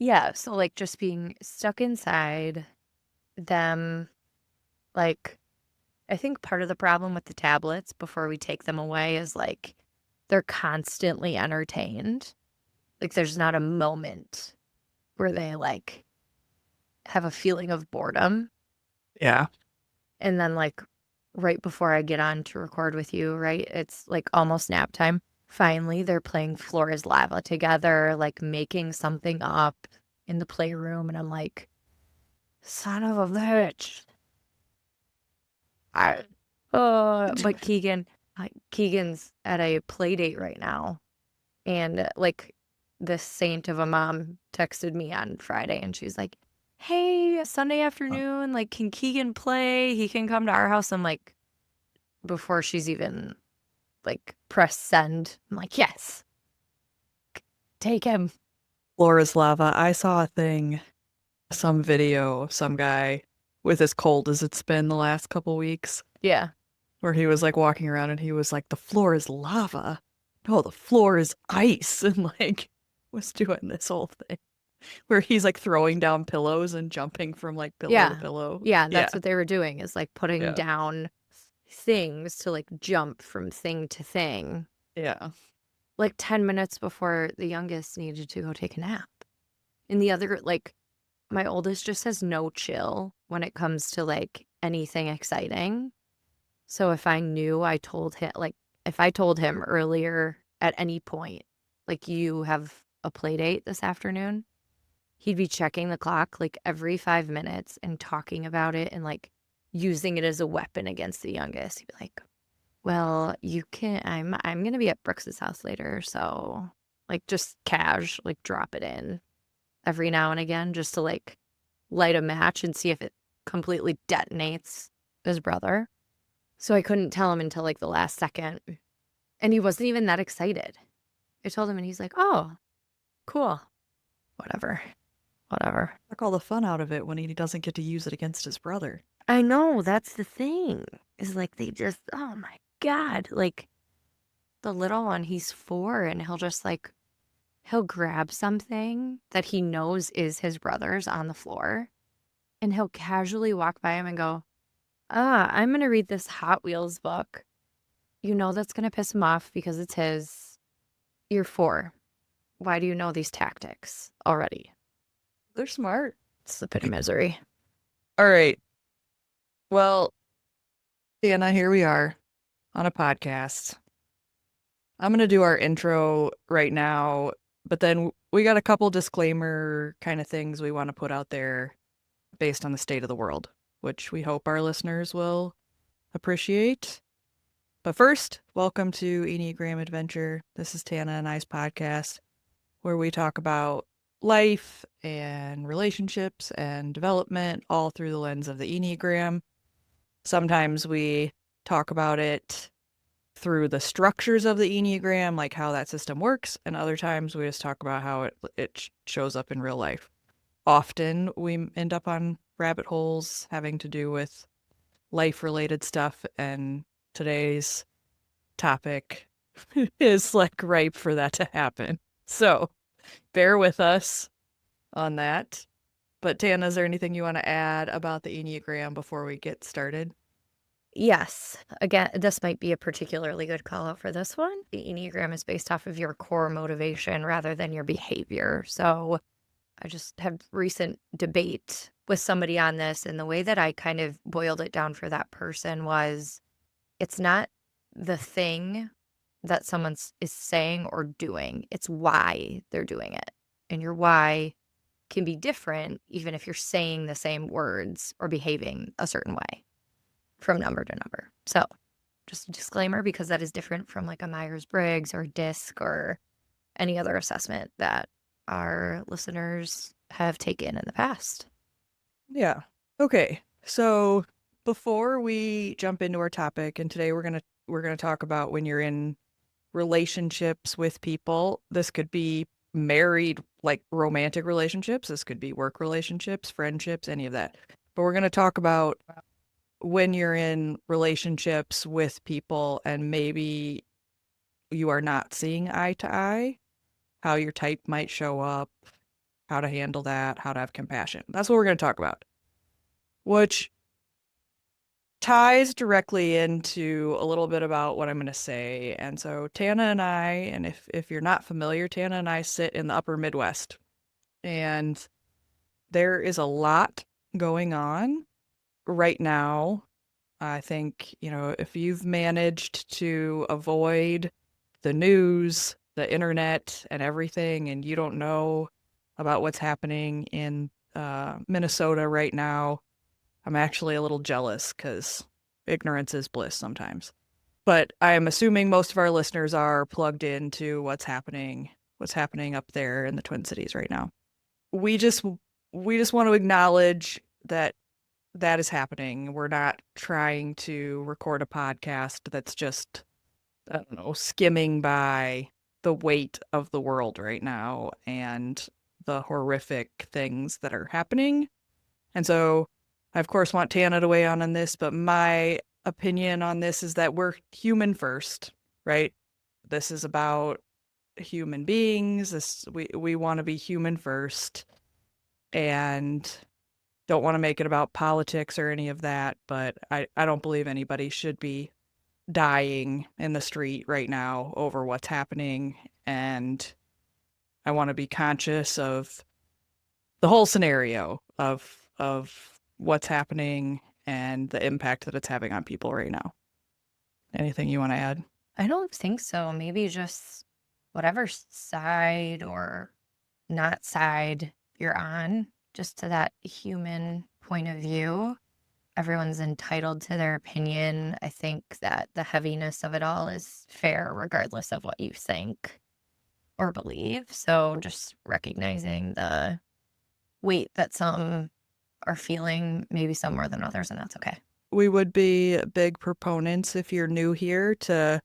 Yeah, so, like, just being stuck inside, them, like I think part of the problem with the tablets before we take them away is, like, they're constantly entertained. Like, there's not a moment where they, like, have a feeling of boredom. Yeah. And then, like, right before I get on to record with you, right, it's, like, almost nap time. Finally, they're playing Floor is Lava together, like, making something up in the playroom, and I'm like, "Son of a bitch." I but Keegan's at a play date right now, and, like, this saint of a mom texted me on Friday, and she's like, "Hey, Sunday afternoon, like, can Keegan play? He can come to our house." I'm like before she's even, like, press send, I'm like, "Yes, take him." Floor is lava. I saw a thing, some video of some guy with as cold as it's been the last couple weeks, Yeah. where he was like walking around and he was like, the floor is lava. No, the floor is ice. And like was doing this whole thing where he's like throwing down pillows and jumping from like pillow to Yeah. pillow. Yeah, Yeah. that's what they were doing is, like, putting Yeah. down things to, like, jump from thing to thing, Yeah. like, 10 minutes before the youngest needed to go take a nap. And the other like, my oldest just has no chill when it comes to, like, anything exciting. So if I knew I told him like, if I told him earlier at any point, like, "You have a play date this afternoon," he'd be checking the clock, like, every 5 minutes and talking about it and, like, using it as a weapon against the youngest. He'd be like, "Well, you can I'm gonna be at Brooks's house later, so," like, just like, drop it in every now and again just to, like, light a match and see if it completely detonates his brother. So I couldn't tell him until, like, the last second, and he wasn't even that excited. I told him and he's like, "Oh, cool. Whatever. Whatever." Took all the fun out of it when he doesn't get to use it against his brother. I know, that's the thing. Is, like, they just oh my god, like, the little one, he's 4, and he'll just, like he'll grab something that he knows is his brother's on the floor, and he'll casually walk by him and go, "Ah, I'm gonna read this Hot Wheels book." You know that's gonna piss him off because it's his. You're 4. Why do you know these tactics already? They're smart. It's the pit of misery. All right. Well, Anna, here we are on a podcast. I'm going to do our intro right now, but then we got a couple disclaimer kind of things we want to put out there based on the state of the world, which we hope our listeners will appreciate. But first, welcome to Enneagram Adventure. This is Tannah and I's podcast where we talk about life and relationships and development all through the lens of the Enneagram. Sometimes we talk about it through the structures of the Enneagram, like how that system works, and other times we just talk about how it shows up in real life. Often we end up on rabbit holes having to do with life-related stuff, and today's topic is like ripe for that to happen. So bear with us on that. But Tana, is there anything you want to add about the Enneagram before we get started? Yes. Again, this might be a particularly good call out for this one. The Enneagram is based off of your core motivation rather than your behavior. So I just had recent debate with somebody on this, and the way that I kind of boiled it down for that person was it's not the thing that is saying or doing, it's why they're doing it. And your why can be different even if you're saying the same words or behaving a certain way from number to number. So, just a disclaimer because that is different from like a Myers-Briggs or DISC or any other assessment that our listeners have taken in the past. Yeah. Okay. So before we jump into our topic, and today we're gonna talk about when you're in relationships with people. This could be married, like romantic relationships. This could be work relationships, friendships, any of that. But we're gonna talk about when you're in relationships with people and maybe you are not seeing eye to eye, how your type might show up, how to handle that, how to have compassion. That's what we're going to talk about, which ties directly into a little bit about what I'm going to say. And so Tannah and I, and if you're not familiar, Tannah and I sit in the upper Midwest. And there is a lot going on right now. I think, if you've managed to avoid the news, the internet, and everything, and you don't know about what's happening in Minnesota right now, I'm actually a little jealous because ignorance is bliss sometimes. But I'm assuming most of our listeners are plugged into what's happening up there in the Twin Cities right now. We just want to acknowledge that that is happening. We're not trying to record a podcast that's just, I don't know, skimming by the weight of the world right now and the horrific things that are happening. And so I, of course, want Tannah to weigh on this, but my opinion on this is that we're human first, right? This is about human beings. We want to be human first and don't want to make it about politics or any of that, but I don't believe anybody should be dying in the street right now over what's happening. And I want to be conscious of the whole scenario of what's happening and the impact that it's having on people right now. Anything you want to add? I don't think so. Maybe just whatever side or not side you're on, just to that human point of view. Everyone's entitled to their opinion. I think that the heaviness of it all is fair, regardless of what you think or believe. So just recognizing the weight that some are feeling, maybe some more than others, and that's okay. We would be big proponents, if you're new here, that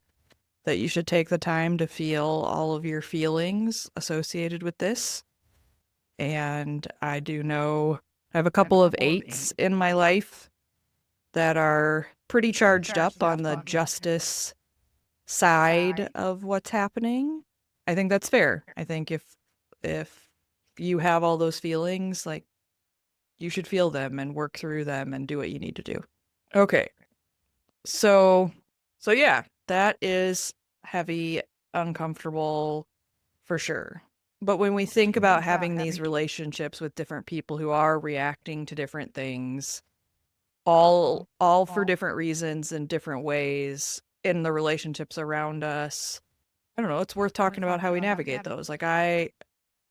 you should take the time to feel all of your feelings associated with this. And I do know I have a couple of 8s in my life that are pretty charged up on the justice side of what's happening. I think that's fair. I think if you have all those feelings, like, you should feel them and work through them and do what you need to do. Okay. So yeah, that is heavy, uncomfortable for sure. But when we think about having these relationships with different people who are reacting to different things, all for different reasons in different ways in the relationships around us, I don't know, it's worth talking about how we navigate those. Like I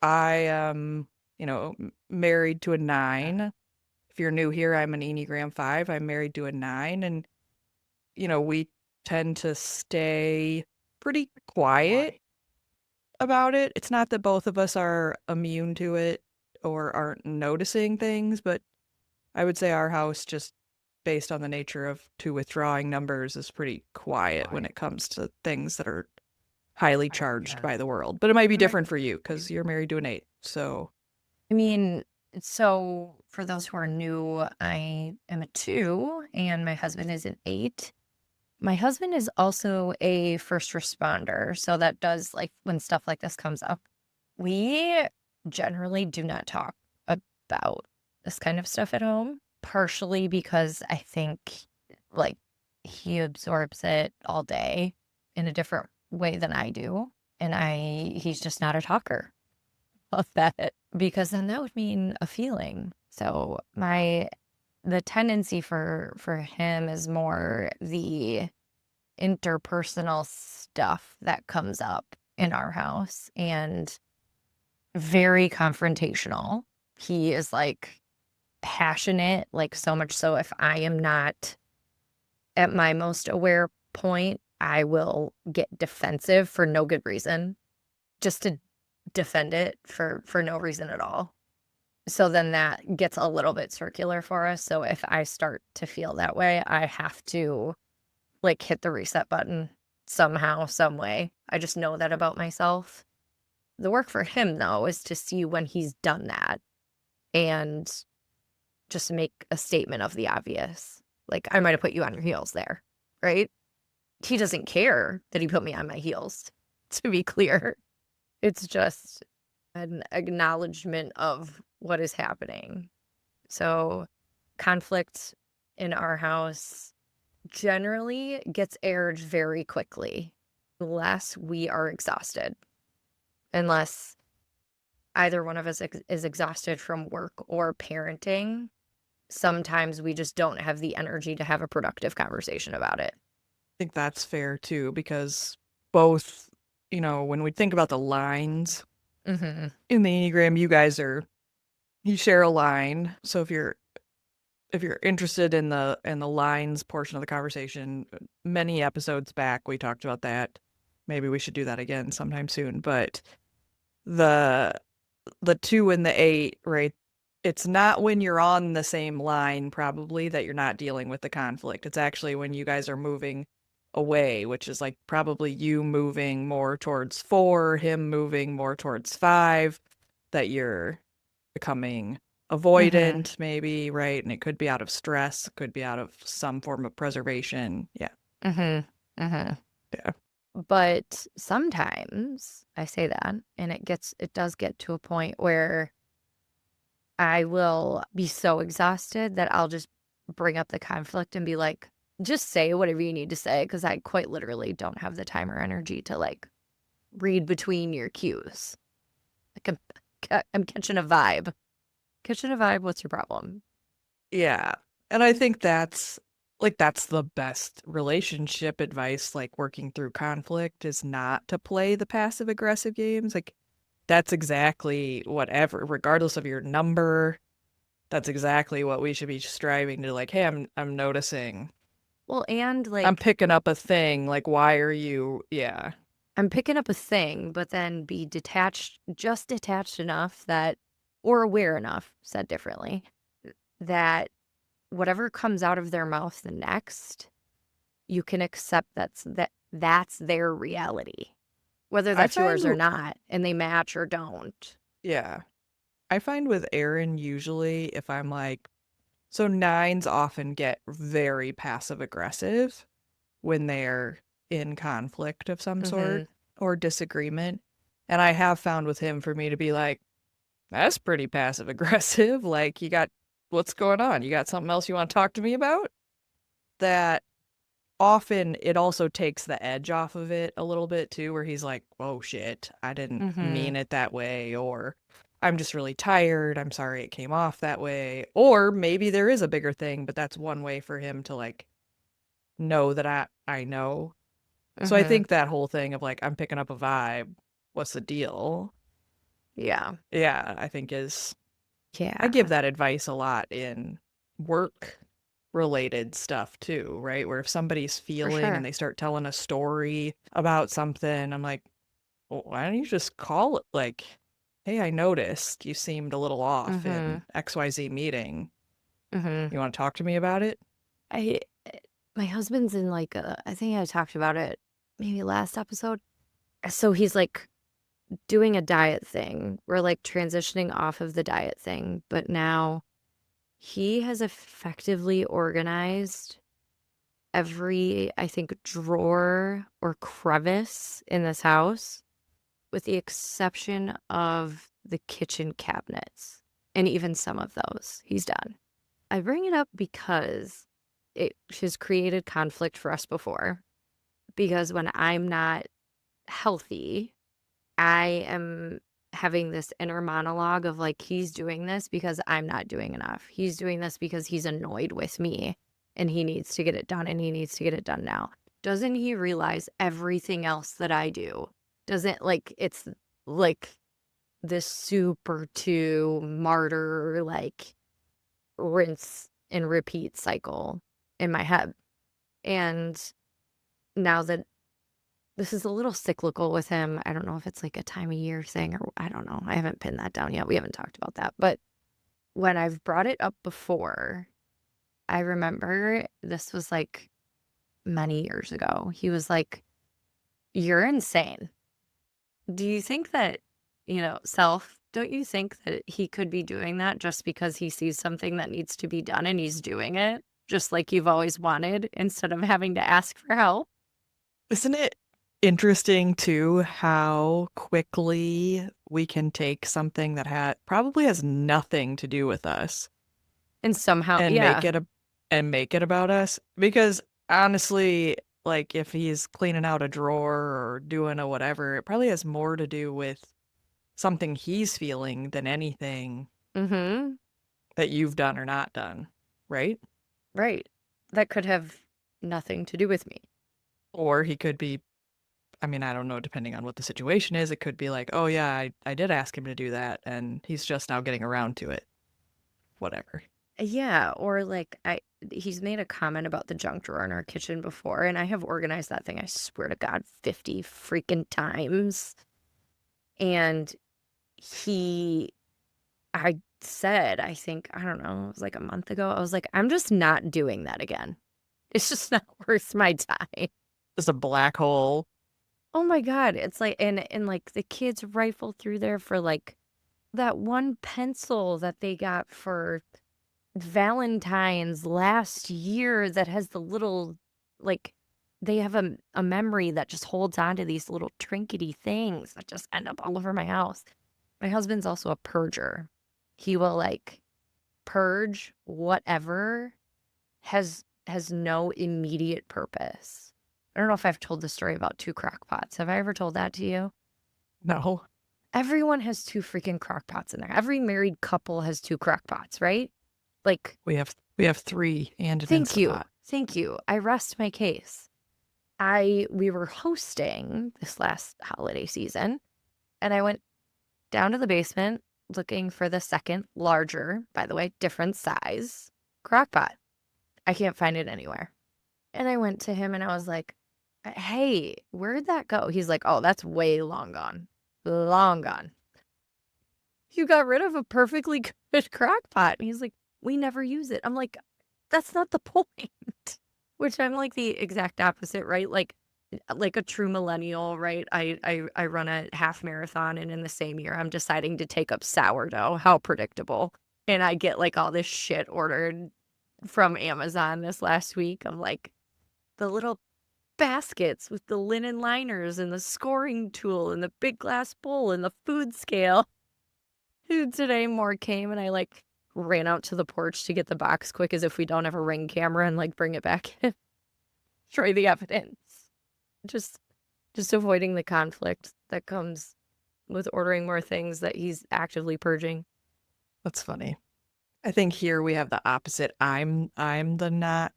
am, married to a 9. If you're new here, I'm an Enneagram 5. I'm married to a 9, and we tend to stay pretty quiet about it. It's not that both of us are immune to it or aren't noticing things, but I would say our house, just based on the nature of 2 withdrawing numbers, is pretty quiet when it comes to things that are highly charged by the world. But it might be different for you because you're married to an 8. So, I mean, so for those who are new, I am a 2 and my husband is an 8. My husband is also a first responder. So that does, like, when stuff like this comes up, we generally do not talk about this kind of stuff at home, partially because I think, like, he absorbs it all day in a different way than I do. And he's just not a talker of that, because then that would mean a feeling. So the tendency for him is more the interpersonal stuff that comes up in our house, and very confrontational. He is, like, passionate, like, so much so if I am not at my most aware point, I will get defensive for no good reason, just to defend it for no reason at all. So then that gets a little bit circular for us. So if I start to feel that way, I have to, like, hit the reset button somehow, some way. I just know that about myself. The work for him, though, is to see when he's done that and just make a statement of the obvious. Like, I might have put you on your heels there, right? He doesn't care that he put me on my heels, to be clear. It's just an acknowledgement of what is happening. So conflict in our house generally gets aired very quickly unless we are exhausted, unless either one of us is exhausted from work or parenting. Sometimes we just don't have the energy to have a productive conversation about it. I think that's fair too, because both, when we think about the lines Mm-hmm. in the Enneagram, you share a line. So if you're interested in the lines portion of the conversation, many episodes back we talked about that. Maybe we should do that again sometime soon. But the the 2 and the 8, right? It's not when you're on the same line probably that you're not dealing with the conflict. It's actually when you guys are moving away, which is like probably you moving more towards 4, him moving more towards 5, that you're becoming Mm-hmm. avoidant maybe, right? And it could be out of stress, it could be out of some form of preservation. Yeah. Mm-hmm. Mm-hmm. Yeah. But sometimes I say that, and it does get to a point where I will be so exhausted that I'll just bring up the conflict and be like, just say whatever you need to say, because I quite literally don't have the time or energy to like read between your cues. Like I'm catching a vibe. Catching a vibe, what's your problem? Yeah. And I think that's the best relationship advice, like working through conflict, is not to play the passive aggressive games. Like that's exactly whatever, regardless of your number, that's exactly what we should be striving to, like, hey, I'm noticing. Well, and I'm like picking up a thing. Like, why are you yeah. I'm picking up a thing, but then be detached, just detached enough that, or aware enough, said differently, that whatever comes out of their mouth the next, you can accept that's their reality, whether I that's find yours or not, and they match or don't. yeah. I find with Aaron usually if I'm like so nines often get very passive aggressive when they're in conflict of some Mm-hmm. sort or disagreement. And I have found with him for me to be like, that's pretty passive aggressive. Like, what's going on? You got something else you want to talk to me about? That often it also takes the edge off of it a little bit too, where he's like, oh shit, I didn't Mm-hmm. mean it that way. Or I'm just really tired. I'm sorry it came off that way. Or maybe there is a bigger thing, but that's one way for him to like know that I know. So I Mm-hmm. think that whole thing of like, I'm picking up a vibe, what's the deal? Yeah. Yeah, I think I give Yeah. that advice a lot in work related stuff too, right? Where if somebody's For feeling and sure. they start telling a story about something, I'm like, well, why don't you just call it like, hey, I noticed you seemed a little off Mm-hmm. in XYZ meeting. Mm-hmm. You want to talk to me about it? I my husband's in like I think I talked about it maybe last episode. So he's like doing a diet thing. We're like transitioning off of the diet thing, but now he has effectively organized every, I think, drawer or crevice in this house, with the exception of the kitchen cabinets. And even some of those he's done. I bring it up because it has created conflict for us before. Because when I'm not healthy, I am having this inner monologue of like, he's doing this because I'm not doing enough. He's doing this because he's annoyed with me and he needs to get it done and he needs to get it done now. Doesn't he realize everything else that I do? Doesn't like it's like this super two martyr, like rinse and repeat cycle in my head. And now that this is a little cyclical with him. I don't know if it's like a time of year thing or I don't know. I haven't pinned that down yet. We haven't talked about that. But when I've brought it up before, I remember this was like many years ago. He was like, "You're insane. Do you think that, don't you think that he could be doing that just because he sees something that needs to be done and he's doing it just like you've always wanted instead of having to ask for help?" Isn't it interesting too how quickly we can take something that probably has nothing to do with us And somehow, and yeah. make it about us. Because honestly, like if he's cleaning out a drawer or doing a whatever, it probably has more to do with something he's feeling than anything Mm-hmm. that you've done or not done, right? Right. That could have nothing to do with me. Or he could be, I mean, I don't know, depending on what the situation is, it could be like, oh yeah, I did ask him to do that and he's just now getting around to it. Whatever. Yeah, or like he's made a comment about the junk drawer in our kitchen before, and I have organized that thing, I swear to God, 50 freaking times. And he I said, I think, I don't know, it was like a month ago, I was like, I'm just not doing that again. It's just not worth my time. Just a black hole. Oh my God. It's like, and like the kids rifle through there for like that one pencil that they got for Valentine's last year that has the little, like, they have a memory that just holds on to these little trinkety things that just end up all over my house. My husband's also a purger. He will like purge whatever has no immediate purpose. I don't know if I've told the story about 2 crock pots. Have I ever told that to you? No. Everyone has 2 freaking crock pots in there. Every married couple has 2 crock pots, right? Like, We have three and an thank Instant you. Pot. Thank you. I rest my case. We were hosting this last holiday season, and I went down to the basement looking for the second larger, by the way, different size crock pot. I can't find it anywhere. And I went to him and I was like, "Hey, where'd that go?" He's like, "Oh, that's way long gone. Long gone. You got rid of a perfectly good crock pot." And he's like, "We never use it." I'm like, "That's not the point." Which I'm like the exact opposite, right? Like a true millennial, right? I run a half marathon, and in the same year I'm deciding to take up sourdough. How predictable. And I get like all this shit ordered from Amazon this last week. I'm like, the little baskets with the linen liners and the scoring tool and the big glass bowl and the food scale. And today more came, and I like ran out to the porch to get the box quick as if we don't have a Ring camera and like bring it back in. Destroy the evidence. Just just avoiding the conflict that comes with ordering more things that he's actively purging. That's funny. I think here we have the opposite. I'm the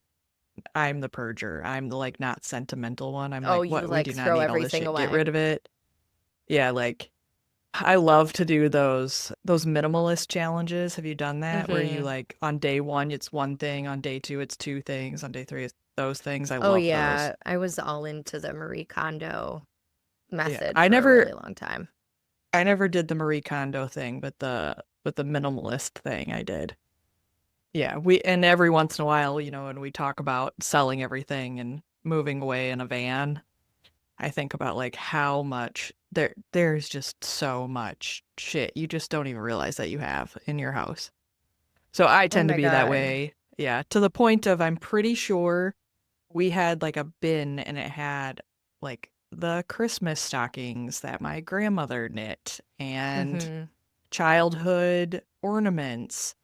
purger. I'm the like not sentimental one. I'm Oh, like, you what? We like do not throw need all this everything shit. Get away. rid of it. Yeah, like I love to do those minimalist challenges. Have you done that? Where you Mm-hmm. like on day one it's one thing, on day two it's two things, on day three it's those things. I Oh love those. yeah, I was all into the Marie Kondo Yeah. method I for a never really long time. I never did the Marie Kondo thing, but the minimalist thing I did. Yeah, we and every once in a while, when we talk about selling everything and moving away in a van, I think about like how much there's just so much shit you just don't even realize that you have in your house. So I Oh tend to my be that God. way. Yeah, to the point of I'm pretty sure we had like a bin and it had like the Christmas stockings that my grandmother knit and Mm-hmm. childhood ornaments.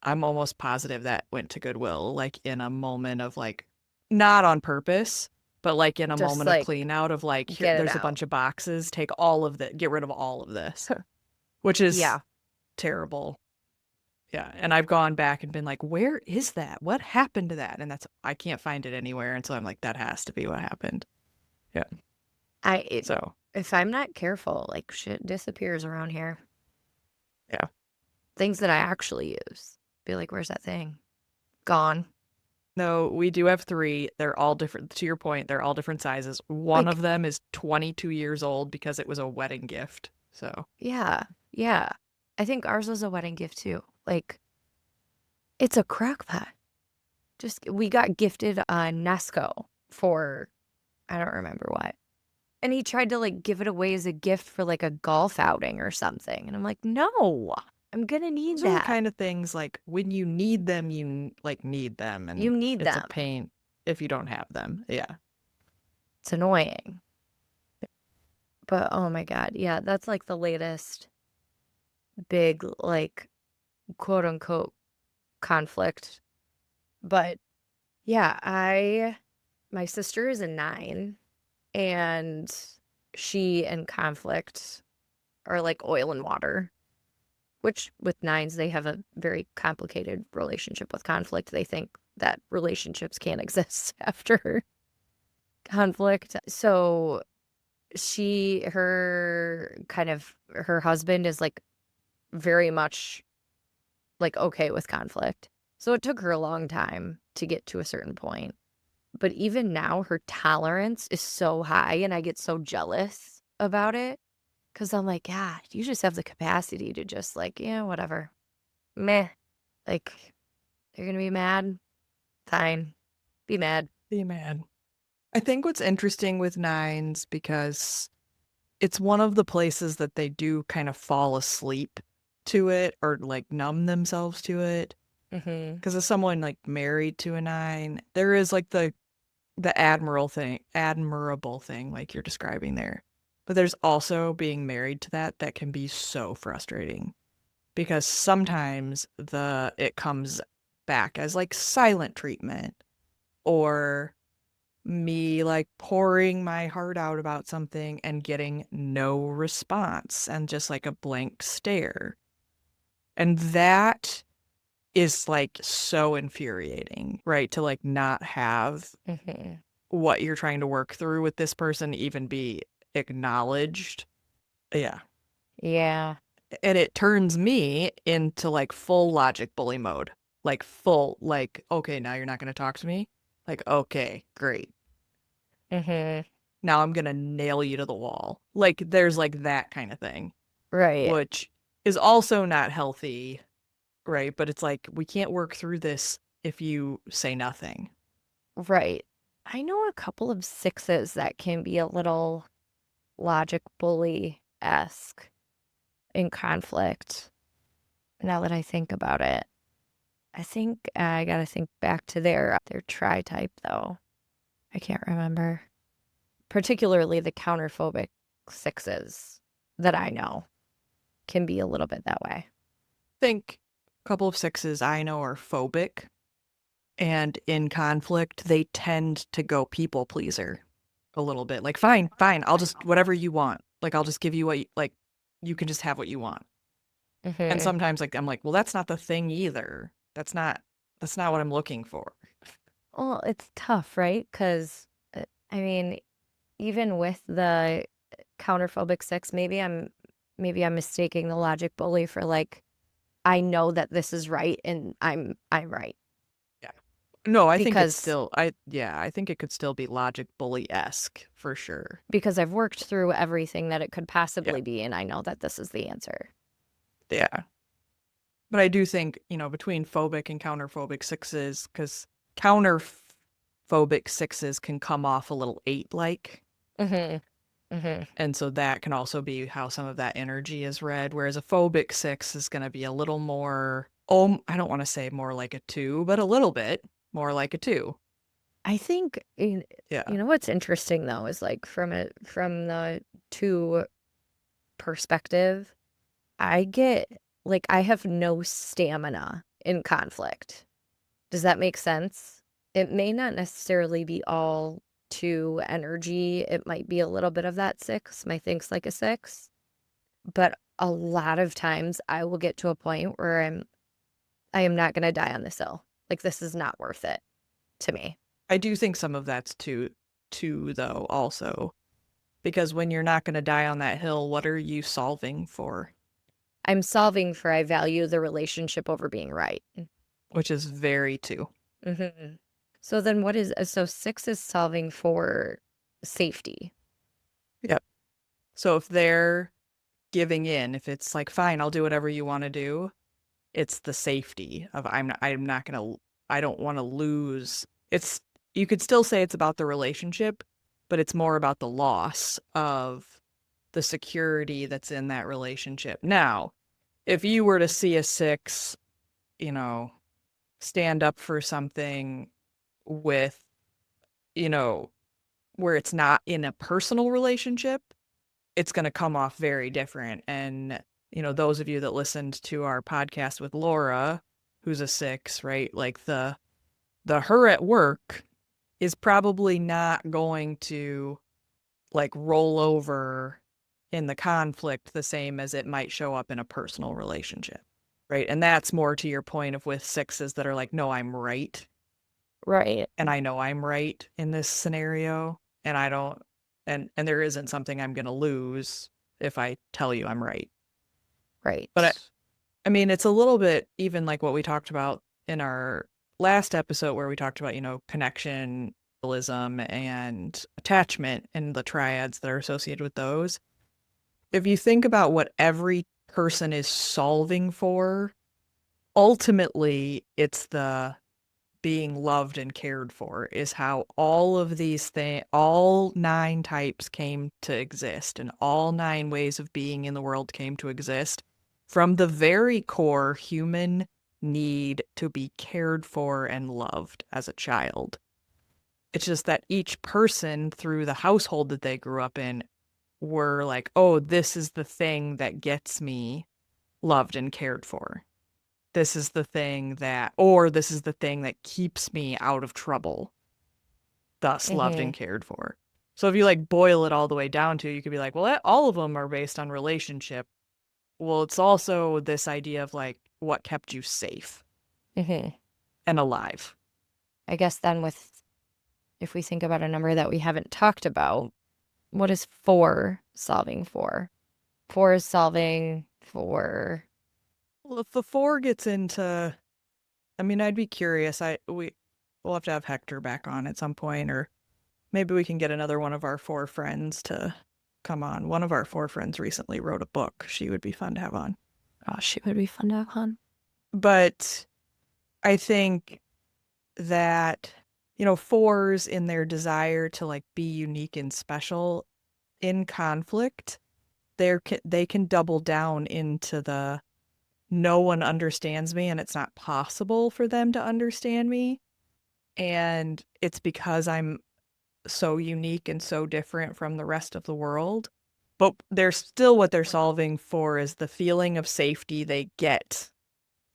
I'm almost positive that went to Goodwill, like in a moment of like, not on purpose, but like in a Just moment of like clean out of like, here, get it there's a out. bunch of boxes, take all of that, get rid of all of this, which is Yeah. terrible. Yeah. And I've gone back and been like, where is that? What happened to that? And I can't find it anywhere. And so I'm like, that has to be what happened. Yeah. I it, So, if I'm not careful, like shit disappears around here. yeah. Things that I actually use. Be like, where's that thing? Gone. No, we do have three. They're all different. To your point, they're all different sizes. One Like, of them is 22 years old because it was a wedding gift. So, yeah, yeah. I think ours was a wedding gift too. Like, it's a crock pot. Just we got gifted a Nesco for I don't remember what. And he tried to like give it away as a gift for like a golf outing or something. And I'm like, no, I'm gonna need those are the that. kind of things like when you need them, you like need them, You and need it's a them. pain if you don't have them. Yeah. It's annoying. But oh my God, yeah, that's like the latest big, like, quote unquote conflict. But yeah, my sister is a 9 and she and conflict are like oil and water, which with 9s, they have a very complicated relationship with conflict. They think that relationships can't exist after conflict. So her husband is like very much like okay with conflict. So it took her a long time to get to a certain point. But even now, her tolerance is so high, and I get so jealous about it because I'm like, God, you just have the capacity to just like, yeah, whatever. Meh. Like, you're going to be mad? Fine. Be mad. Be mad. I think what's interesting with 9s, because it's one of the places that they do kind of fall asleep to it or like numb themselves to it. Mm-hmm. Because as someone like married to a 9, there is like the admirable thing like you're describing there. But there's also being married to that can be so frustrating because sometimes it comes back as like silent treatment or me like pouring my heart out about something and getting no response and just like a blank stare. And that is like so infuriating, right? To like not have Mm-hmm. what you're trying to work through with this person even be acknowledged. Yeah. Yeah. And it turns me into like full logic bully mode. Like full, like, okay, now you're not going to talk to me? Like, okay, great. Mm-hmm. Now I'm going to nail you to the wall. Like, there's like that kind of thing, Right. which is also not healthy, right? But it's like, we can't work through this if you say nothing. Right. I know a couple of 6s that can be a little logic bully-esque in conflict, now that I think about it. I think I gotta think back to their tri-type, though. I can't remember. Particularly the counterphobic 6s that I know can be a little bit that way. Think a couple of 6s I know are phobic, and in conflict, they tend to go people pleaser a little bit. Like, fine, fine, I'll just, whatever you want. Like, I'll just give you what, like, you can just have what you want. And Hmm. sometimes, like, I'm like, well, that's not the thing either. That's not what I'm looking for. Well, it's tough, right? Because, I mean, even with the counterphobic 6, maybe I'm mistaking the logic bully for like, I know that this is right and I'm right. Yeah. No, I think it's Because still, yeah, I think it could still be logic bully-esque for sure. because I've worked through everything that it could Yeah. possibly be, and I know that this is the answer. Yeah. But I do think, between phobic and counterphobic 6s, because counterphobic 6s can come off a little 8-like. Hmm. Hmm. And so that can also be how some of that energy is read. Whereas a phobic 6 is going to be a little more, I don't want to say more like a 2, but a little bit more like a 2. I think Yeah. what's interesting though is like from the 2 perspective, I get like I have no stamina in conflict. Does that make sense? It may not necessarily be all 2 energy. It might be a little bit of that 6. My think's like a 6. But a lot of times I will get to a point where I am not going to die on this hill. Like this is not worth it to me. I do think some of that's too though, also. Because when you're not going to die on that hill, what are you solving for? I'm solving for I value the relationship over being right. Which is very 2. Hmm. So then so 6 is solving for safety. Yep. So if they're giving in, if it's like, fine, I'll do whatever you want to do, it's the safety of I'm not gonna, I don't want to lose. It's, you could still say it's about the relationship, but it's more about the loss of the security that's in that relationship. Now, if you were to see a 6, you know, stand up for something with, you know, where it's not in a personal relationship, it's going to come off very different. And, those of you that listened to our podcast with Laura, who's a 6, right? Like the her at work is probably not going to like roll over in the conflict the same as it might show up in a personal relationship. Right. And that's more to your point of with 6s that are like, no, I'm right. Right. And I know I'm right in this scenario. And I don't, and there isn't something I'm going to lose if I tell you I'm right. But Right. I mean, it's a little bit even like what we talked about in our last episode where we talked about, connection, and attachment and the triads that are associated with those. If you think about what every person is solving for, ultimately it's the being loved and cared for is how all of these things, all 9 types came to exist and all 9 ways of being in the world came to exist from the very core human need to be cared for and loved as a child. It's just that each person through the household that they grew up in were like, oh, this is the thing that gets me loved and cared for. This is the thing that keeps me out of trouble, thus loved and Mm-hmm. cared for. So if you like boil it all the way down to, you could be like, well, all of them are based on relationship. Well, it's also this idea of like what kept you safe Mm-hmm. and alive. I guess then if we think about a number that we haven't talked about, what is 4 solving for? 4 is solving for. Well, if the 4 gets into, I mean, I'd be curious. We'll have to have Hector back on at some point, or maybe we can get another one of our 4 friends to come on. One of our 4 friends recently wrote a book. She would be fun to have on. Oh, she would be fun to have on. But I think that, 4s in their desire to like be unique and special in conflict, they can double down into the no one understands me and it's not possible for them to understand me. And it's because I'm so unique and so different from the rest of the world. But they're still what they're solving for is the feeling of safety they get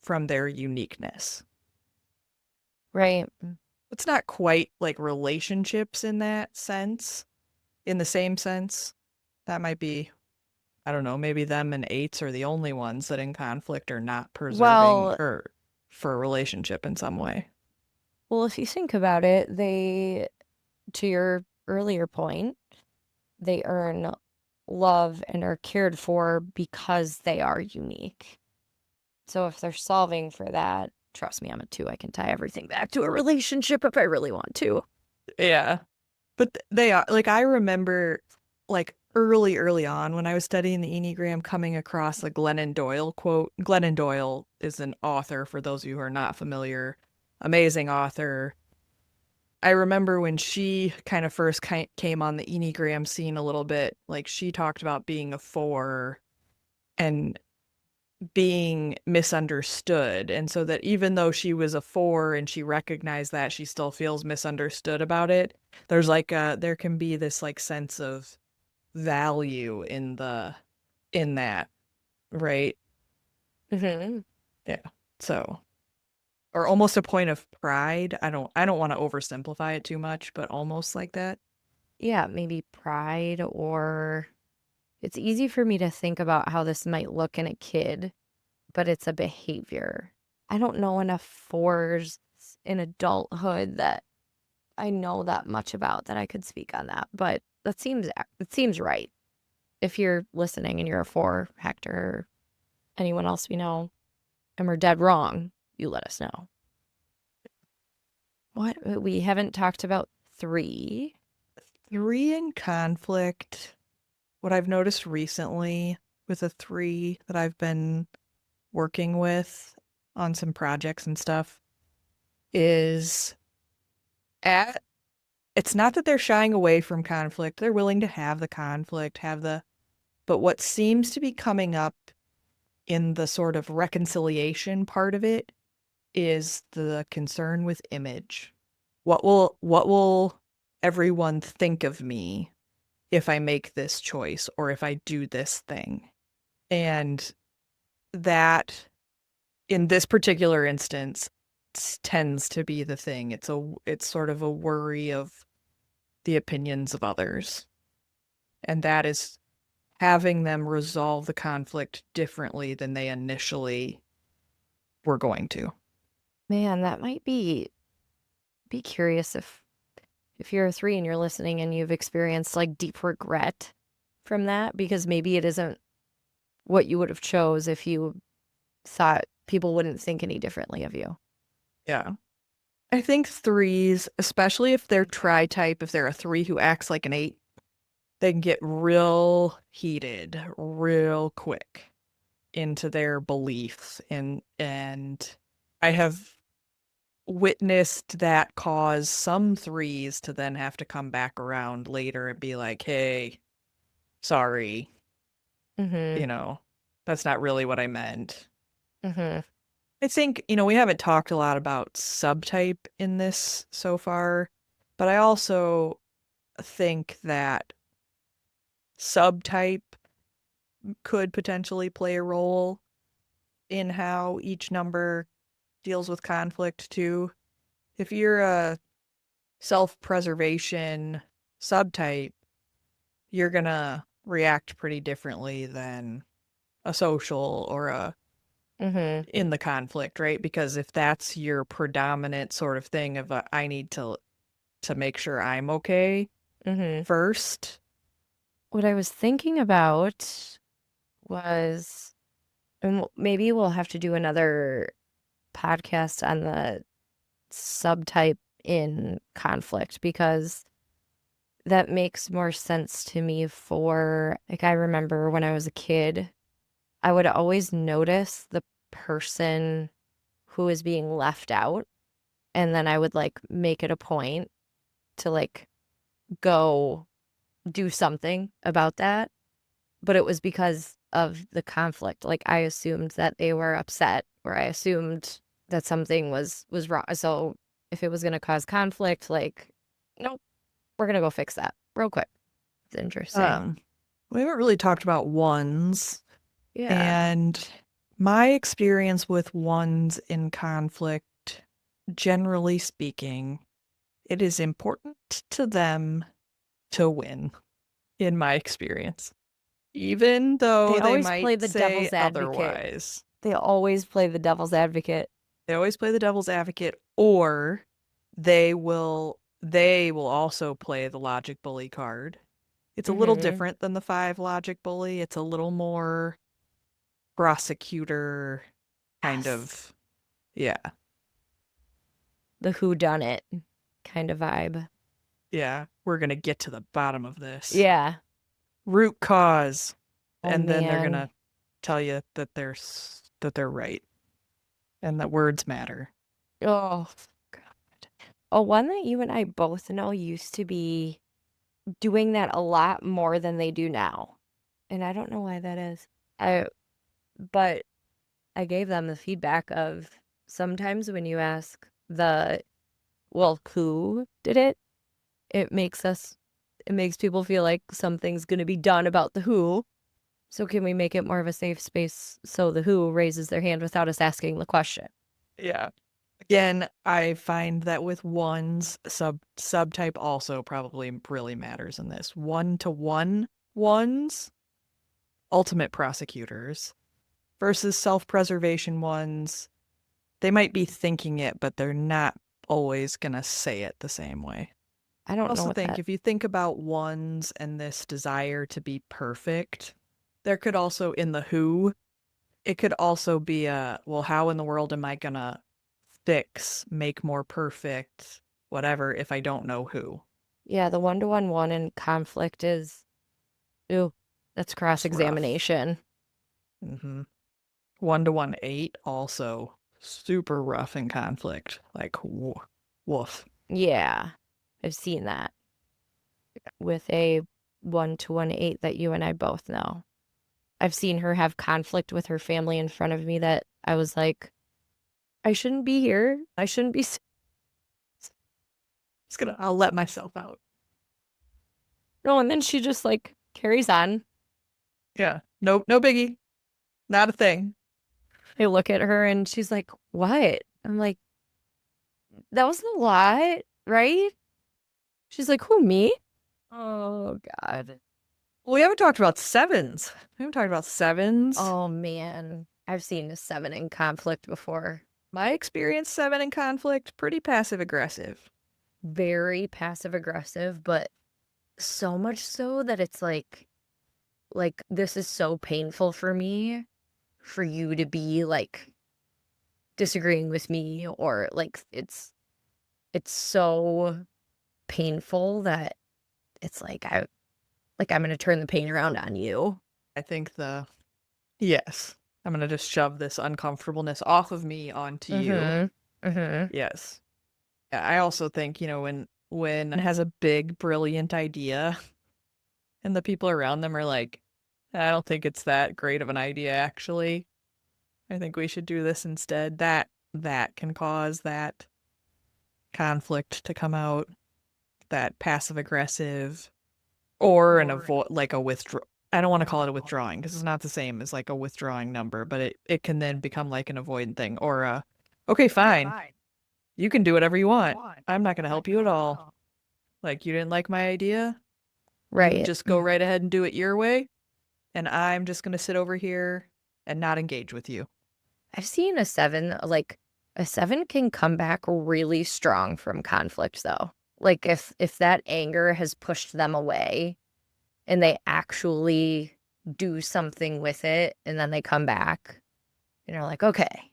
from their uniqueness. Right. It's not quite like relationships in that sense, in the same sense. That might be, I don't know, maybe them and 8s are the only ones that in conflict are not preserving Well, or for a relationship in some way. well, if you think about it, to your earlier point, they earn love and are cared for because they are unique. So if they're solving for that, trust me, I'm a 2. I can tie everything back to a relationship if I really want to. Yeah. But they are, like, I remember, like, early on when I was studying the Enneagram coming across a Glennon Doyle quote. Glennon Doyle is an author, for those of you who are not familiar, amazing author. I remember when she kind of first came on the Enneagram scene a little bit, like, she talked about being a 4 and being misunderstood. And so that even though she was a 4 and she recognized that, she still feels misunderstood about it. There's like there can be this like sense of value in that, right? Mm-hmm. Yeah. So, or almost a point of pride. I don't want to oversimplify it too much, but almost like that. Yeah, maybe pride, or it's easy for me to think about how this might look in a kid, but it's a behavior. I don't know enough 4s in adulthood that I know that much about that I could speak on that, but it seems right. If you're listening and you're a 4, Hector, or anyone else we know, and we're dead wrong, you let us know. What we haven't talked about 3. 3 in conflict. What I've noticed recently with a 3 that I've been working with on some projects and stuff is at it's not that they're shying away from conflict. They're willing to have the conflict, but what seems to be coming up in the sort of reconciliation part of it is the concern with image. What will everyone think of me if I make this choice or if I do this thing. And that, in this particular instance, tends to be the thing. It's sort of a worry of the opinions of others. And that is having them resolve the conflict differently than they initially were going to. Man, that might be curious if you're a 3 and you're listening and you've experienced like deep regret from that, because maybe it isn't what you would have chose if you thought people wouldn't think any differently of you. Yeah. I think 3s, especially if they're tri-type, if they're a 3 who acts like an 8, they can get real heated real quick into their beliefs. And I have witnessed that cause some 3s to then have to come back around later and be like, hey, sorry, Mm-hmm. that's not really what I meant. Mm-hmm. I think, we haven't talked a lot about subtype in this so far, but I also think that subtype could potentially play a role in how each number deals with conflict too. If you're a self-preservation subtype, you're gonna react pretty differently than a social or a Mm-hmm. in the conflict, right? Because if that's your predominant sort of thing of I need to make sure I'm okay Mm-hmm. first. What I was thinking about was, and maybe we'll have to do another podcast on the subtype in conflict, because that makes more sense to me. For like, I remember when I was a kid, I would always notice the person who is being left out, and then I would like make it a point to like go do something about that. But it was because of the conflict. Like, I assumed that they were upset, or I assumed that something was wrong. So if it was going to cause conflict, like, nope, we're going to go fix that real quick. It's interesting. We haven't really talked about ones, Yeah. and my experience with ones in conflict, generally speaking, it is important to them to win, in my experience. Even though They they always might play the say devil's advocate. otherwise. They always play the devil's advocate. They always play the devil's advocate, or they will also play the logic bully card. It's a little Mm-hmm. different than the 5 logic bully. It's a little more prosecutor kind Yes. of, yeah. The who done it kind of vibe. Yeah, we're going to get to the bottom of this. Yeah. Root cause. Oh And then they're going man. to tell you that they're right and that words matter. Oh God. Oh, one that you and I both know used to be doing that a lot more than they do now. And I don't know why that is. But I gave them the feedback of, sometimes when you ask well, who did it? It makes people feel like something's going to be done about the who. So can we make it more of a safe space so the who raises their hand without us asking the question? Yeah. Again, I find that with ones, subtype also probably really matters in this. 1-to-1 ones, ultimate prosecutors, versus self-preservation ones. They might be thinking it, but they're not always going to say it the same way. I I don't know also what think that. if you think about ones and this desire to be perfect, there could also, in the who, it could also be well, how in the world am I going to fix, make more perfect, whatever, if I don't know who? Yeah, the 1-to-1 one in conflict is, ooh, that's It's rough. cross-examination. 1-to-1 8 also super rough in conflict. Like woof. Yeah, I've seen that with a 1-to-1 8 that you and I both know. I've seen her have conflict with her family in front of me that I was like, I shouldn't be here. I shouldn't be. I'll let myself out. No, and then she just like carries on. Yeah. Nope. No biggie. Not a thing. I look at her and she's like, "What?" I'm like, "That was a lot, right?" She's like, "Who, me?" Oh, God. Well, we haven't talked about sevens. We haven't talked about sevens. Oh, man. I've seen a seven in conflict before. My experience, seven in conflict, pretty passive aggressive. Very passive aggressive, but so much so that it's like this is so painful for me for you to be like disagreeing with me, or like it's so painful that it's like I'm gonna turn the pain around on you. I think yes, I'm gonna just shove this uncomfortableness off of me onto you. Mm-hmm. Mm-hmm. Yes. Yeah, I also think, when it has a big, brilliant idea and the people around them are like, I don't think it's that great of an idea, actually. I think we should do this instead. That can cause that conflict to come out, that passive aggressive, or an avoid like a withdraw. I don't want to call it a withdrawing because it's not the same as like a withdrawing number, but it can then become like an avoidant thing or okay, fine, you can do whatever you want. I'm not going to help you at all. Like, you didn't like my idea, you Right. just go right ahead and do it your way, and I'm just going to sit over here and not engage with you. I've seen a seven, like a seven can come back really strong from conflict though. Like if that anger has pushed them away and they actually do something with it and then they come back and you're like, okay,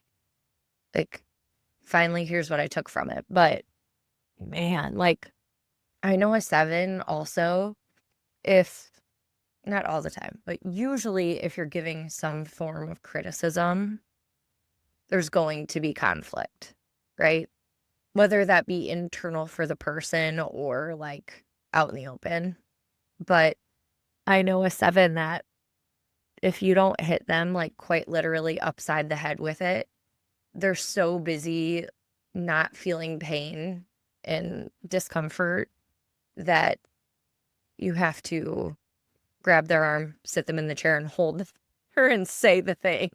like finally here's what I took from it. But man, like I know a seven also, if not all the time, but usually if you're giving some form of criticism, there's going to be conflict, right? Whether that be internal for the person or like out in the open. But I know a seven that if you don't hit them like quite literally upside the head with it, they're so busy not feeling pain and discomfort that you have to grab their arm, sit them in the chair, and hold her and say the thing.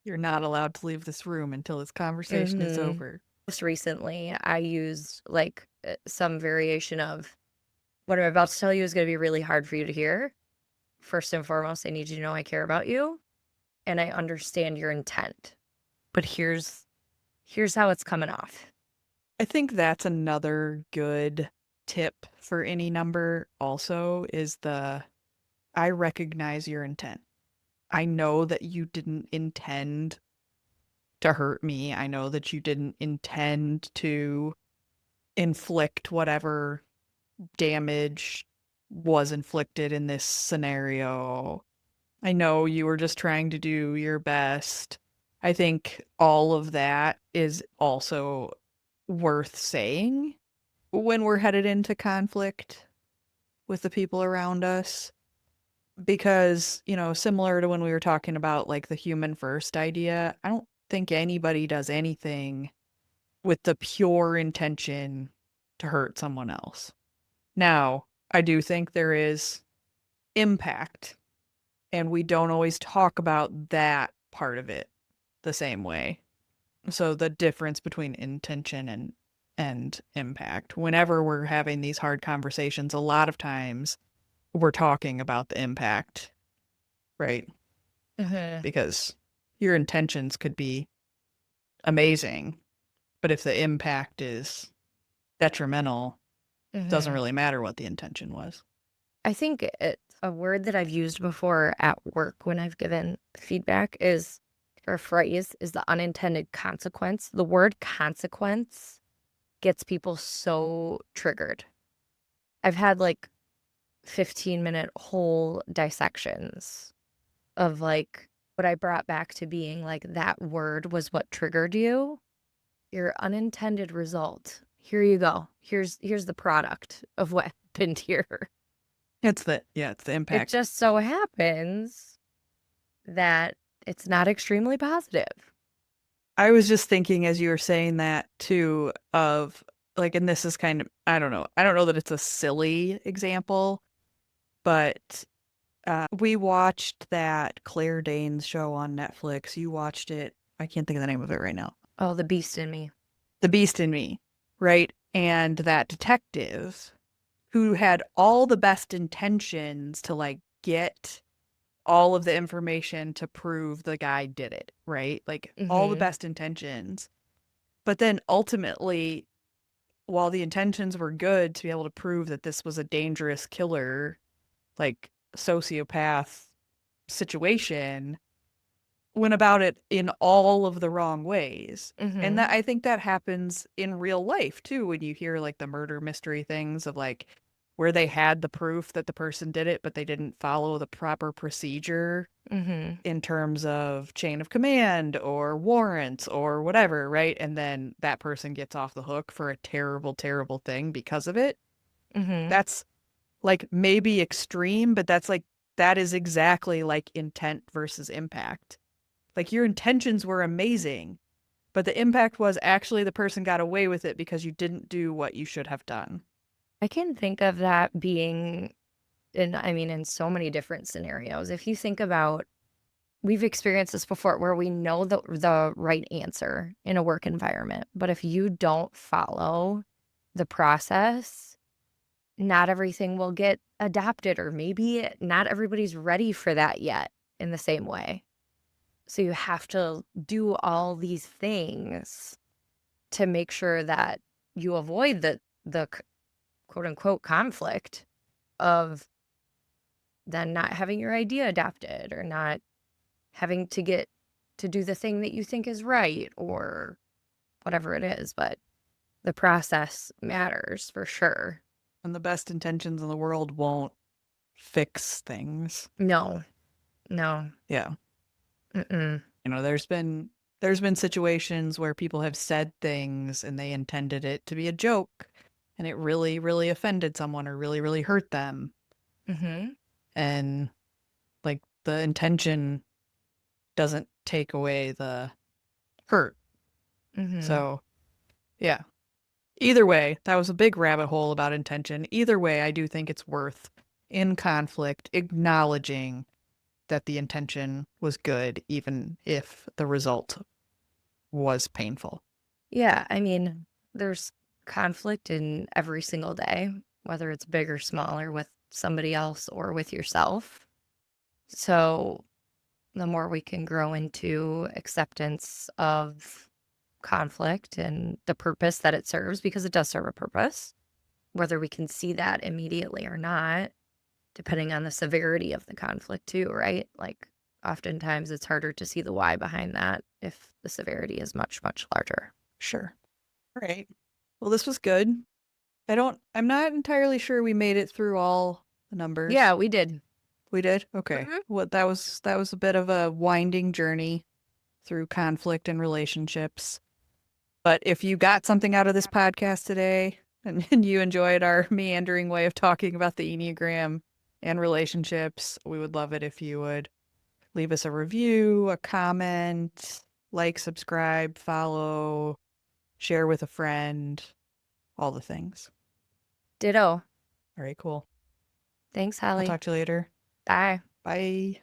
You're not allowed to leave this room until this conversation is Mm-hmm. over. Most recently, I used like some variation of what I'm about to tell you is going to be really hard for you to hear. First and foremost, I need you to know I care about you and I understand your intent. But here's how it's coming off. I think that's another good tip for any number also is I recognize your intent. I know that you didn't intend to hurt me. I know that you didn't intend to inflict whatever damage was inflicted in this scenario. I know you were just trying to do your best. I think all of that is also worth saying when we're headed into conflict with the people around us. Because, similar to when we were talking about like the human first idea, I don't think anybody does anything with the pure intention to hurt someone else. Now, I do think there is impact, and we don't always talk about that part of it the same way. So the difference between intention and impact. Whenever we're having these hard conversations, a lot of times we're talking about the impact, right? Mm-hmm. Because your intentions could be amazing, but if the impact is detrimental, doesn't Mm-hmm. really matter what the intention was. I think a word that I've used before at work when I've given feedback is, or a phrase, is the unintended consequence. The word consequence gets people so triggered. I've had like 15-minute whole dissections of like what I brought back to being like that word was what triggered you. Your unintended result. Here you go. Here's the product of what happened here. It's the It impact. just so happens that it's not extremely positive. I was just thinking as you were saying that too of like, and this is kind of, I don't know. I don't know that it's a silly example, But we watched that Claire Danes show on Netflix. You watched it. I can't think of the name of it right now. Oh, the beast in me. The Beast in Me, right? And that detective who had all the best intentions to like get all of the information to prove the guy did it, right? Like all the Mm-hmm. best intentions. But then ultimately, while the intentions were good to be able to prove that this was a dangerous killer, like sociopath situation, went about it in all of the wrong ways. And that Mm-hmm. I think that happens in real life too when you hear like the murder mystery things of like where they had the proof that the person did it but they didn't follow the proper procedure Mm-hmm. in terms of chain of command or warrants or whatever, right? And then that person gets off the hook for a terrible, terrible thing because of it. Mm-hmm. That's like maybe extreme, but that's like, that is exactly like intent versus impact. Like your intentions were amazing, but the impact was actually the person got away with it because you didn't do what you should have done. I can think of that being in so many different scenarios. If you think about, we've experienced this before where we know the right answer in a work environment, but if you don't follow the process, not everything will get adapted, or maybe not everybody's ready for that yet in the same way. So you have to do all these things to make sure that you avoid the quote unquote conflict of then not having your idea adapted, or not having to get to do the thing that you think is right, or whatever it is. But the process matters for sure. And the best intentions in the world won't fix things. No, no. Yeah. Mm-mm. You know, there's been situations where people have said things and they intended it to be a joke and it really, really offended someone or really, really hurt them. Mm-hmm. And like the intention doesn't take away the hurt. Mm-hmm. So, yeah. Either way, that was a big rabbit hole about intention. Either way, I do think it's worth in conflict acknowledging that the intention was good, even if the result was painful. Yeah, there's conflict in every single day, whether it's big or small, or with somebody else or with yourself. So the more we can grow into acceptance of conflict and the purpose that it serves, because it does serve a purpose, whether we can see that immediately or not, depending on the severity of the conflict too, right? Like oftentimes it's harder to see the why behind that if the severity is much, much larger. Sure. All right. Well, this was good. I'm not entirely sure we made it through all the Yeah, numbers. we did. We did? Okay. Mhm. What that was a bit of a winding journey through conflict and relationships. But if you got something out of this podcast today and you enjoyed our meandering way of talking about the Enneagram and relationships, we would love it if you would leave us a review, a comment, like, subscribe, follow, share with a friend, all the things. Ditto. All right, cool. Thanks, I'll Holly. talk to you later. Bye. Bye.